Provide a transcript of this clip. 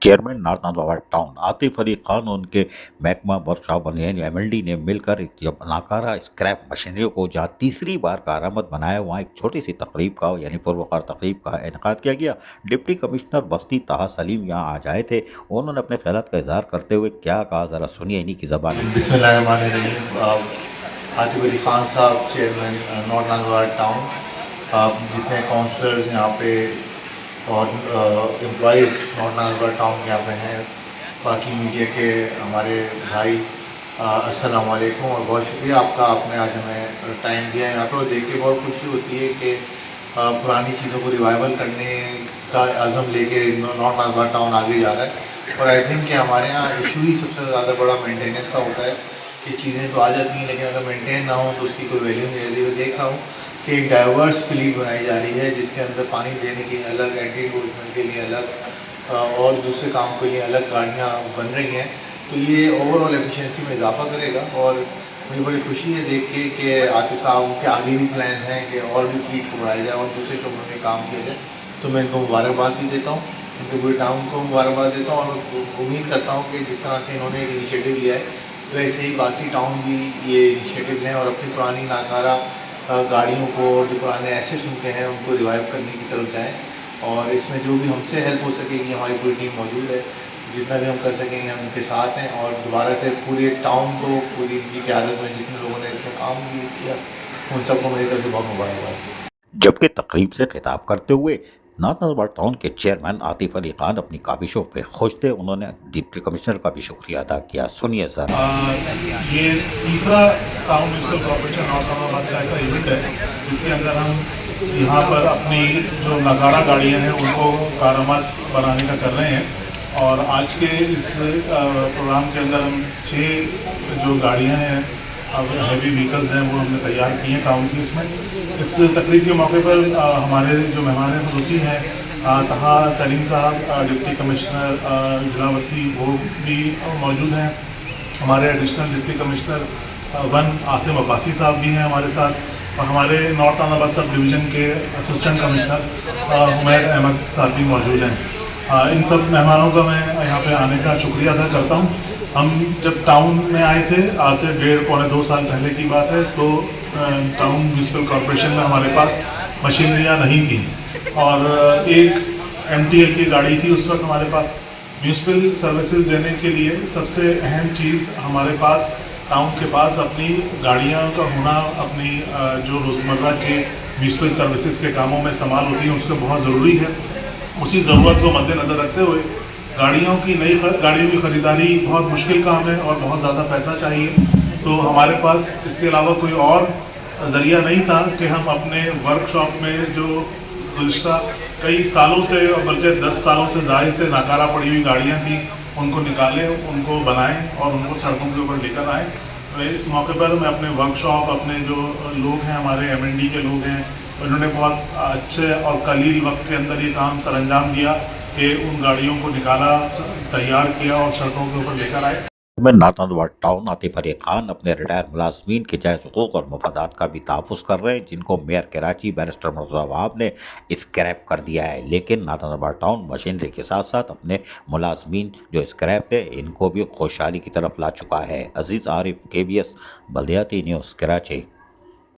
Chairman नारनंदवाड़ा town Atif Ali Khan और उनके महकमा वर्कशॉप यानी एमएलडी ने मिलकर एक जब नाकारा स्क्रैप मशीनरी को जहां तीसरी बार कारआमद बनाया वहां एक छोटी सी तकरीब का यानी पुरवकार तकरीब का इनकाद किया गया। डिप्टी कमिश्नर बस्ती ताहा सलीम यहाँ आ जाए थे। उन्होंने अपने ख्यालात का इजहार करते हुए क्या कहा, जरा सुनिए इन्हीं की जबान में। बिस्मिल्लाहिर्रहमानिर्रहीम। आतिफ अली खान साहब, चेयरमैन नॉर्थ नांदवाड़ा टाउन, जितने काउंसलर्स यहाँ पे और एम्प्लॉइज़ नॉर्थ नांदवाड़ा टाउन के यहाँ पे हैं, बाकी मीडिया के हमारे भाई, अस्सलाम वालेकुम और बहुत शुक्रिया आपका, आपने आज हमें टाइम दिया है। यहाँ पर देख के बहुत खुशी होती है कि पुरानी चीज़ों को रिवाइवल करने का आज़म लेके नॉर्थ नांदवाड़ा टाउन आगे जा रहा है। और आई थिंक कि हमारे यहाँ इशू ही सबसे ज़्यादा बड़ा मेंटेनेंस का होता है कि चीज़ें तो आ जाती हैं लेकिन अगर मेंटेन ना हो तो उसकी कोई वैल्यू नहीं रहती। मैं देख रहा हूँ कि एक डाइवर्स फ्लीट बनाई जा रही है जिसके अंदर पानी देने के लिए अलग, एंटी इंक्रोचमेंट के लिए अलग, और दूसरे काम के लिए अलग गाड़ियाँ बन रही हैं। तो ये ओवरऑल एफिशिएंसी में इजाफा करेगा और मुझे बड़ी खुशी है देख के कि आतिफ साहब के आगे भी प्लान हैं कि और भी फ्लीट को बढ़ाया जाए और दूसरे शोबों में काम किया जाए। तो मैं इनको मुबारकबाद भी देता हूँ, इनके पूरे टाउन को मुबारकबाद देता हूँ और उम्मीद करता हूँ कि जिस तरह से इन्होंने एक इनिशिएटिव लिया है वैसे ही बाकी टाउन भी ये इनिशिएटिव लें और अपनी पुरानी नाकारा गाड़ियों को, जो पुराने एसेट्स उनके हैं, उनको रिवाइव करने की तरफ जाएँ। और इसमें जो भी हमसे हेल्प हो सकेगी, हमारी पूरी टीम मौजूद है, जितना भी हम कर सकेंगे हम उनके साथ हैं। और दोबारा से पूरे टाउन को, पूरी इनकी क़यादत में जितने लोगों ने इसमें काम किया, उन सबको मेरी तरफ से बहुत मुबारकबाद। जबकि तकरीब से खिताब करते हुए नारनंदवाड़ा टाउन के चेयरमैन आतिफ अली खान अपनी काबिशों पे खुश थे। उन्होंने डिप्टी कमिश्नर का भी शुक्रिया अदा किया। सुनिए सर। ये तीसरा टाउन म्यूनसिपल कॉर्पोरेशन नॉर्थ नांदवाड़ा का ऐसा इवेंट है जिसके अंदर हम यहाँ पर अपनी जो नगाड़ा गाड़ियाँ हैं उनको कारआमद बनाने का कर रहे हैं। और आज के इस प्रोग्राम के अंदर हम 6 जो गाड़ियाँ हैं, अब हैवी व्हीकल्स हैं, वो हमने तैयार किए हैं टाउन की। इसमें इस तकरीब के मौके पर हमारे जो मेहमान खसूसी हैं, तहा सलीम साहब, डिप्टी कमिश्नर जिला बस्ती, वो भी मौजूद हैं। हमारे additional deputy commissioner one Asim Abbasi साहब भी हैं हमारे साथ, और हमारे नॉर्थ नांदवाड़ा सब डिवीज़न के असिस्टेंट कमिश्नर हुमैर अहमद साहब भी मौजूद हैं। इन सब मेहमानों का मैं यहाँ पे आने का शुक्रिया अदा करता हूँ। हम जब टाउन में आए थे, आज से 1.5-2 साल पहले की बात है, तो टाउन म्यूनसिपल कॉर्पोरेशन में हमारे पास मशीनरियाँ नहीं थी और एक MTL की गाड़ी थी उस वक्त हमारे पास। म्यूनसिपल सर्विसेज देने के लिए सबसे अहम चीज़ हमारे पास, टाउन के पास अपनी गाड़ियाँ का होना, अपनी जो रोज़मर्रा के म्यूनसिपल सर्विसेज के कामों में इस्तेमाल होती हैं उसका बहुत ज़रूरी है। उसी ज़रूरत को मद्देनज़र रखते हुए गाड़ियों की ख़रीदारी बहुत मुश्किल काम है और बहुत ज़्यादा पैसा चाहिए। तो हमारे पास इसके अलावा कोई और ज़रिया नहीं था कि हम अपने वर्कशॉप में जो गुज़िश्ता कई सालों से, और बल्कि 10 सालों से ज़ायद से नाकारा पड़ी हुई गाड़ियाँ थी, उनको निकालें, उनको बनाएं और उनको सड़कों के ऊपर लेकर आएँ। तो इस मौके पर मैं अपने वर्कशॉप, अपने जो लोग हैं, हमारे MND के लोग हैं, उन्होंने बहुत अच्छे और कलील वक्त के अंदर ये काम सरअंजाम दिया कि उन गाड़ियों को निकाला, तैयार किया और सड़कों के ऊपर लेकर आए। में नारनंदवाड़ा टाउन आतिफ अली खान अपने रिटायर मुलाजमीन के जायज़ हुकूक और मफादात का भी तहफ़्फ़ुज़ कर रहे हैं, जिनको मेयर कराची बैरिस्टर मुर्तज़ा वहाब ने स्क्रैप कर दिया है। लेकिन नारनंदवाड़ा टाउन मशीनरी के साथ साथ अपने मुलाजमीन जो स्क्रैप थे इनको भी खुशहाली की तरफ ला चुका है। अजीज़ आरिफ, KBS बल्दियाती न्यूज़, कराची।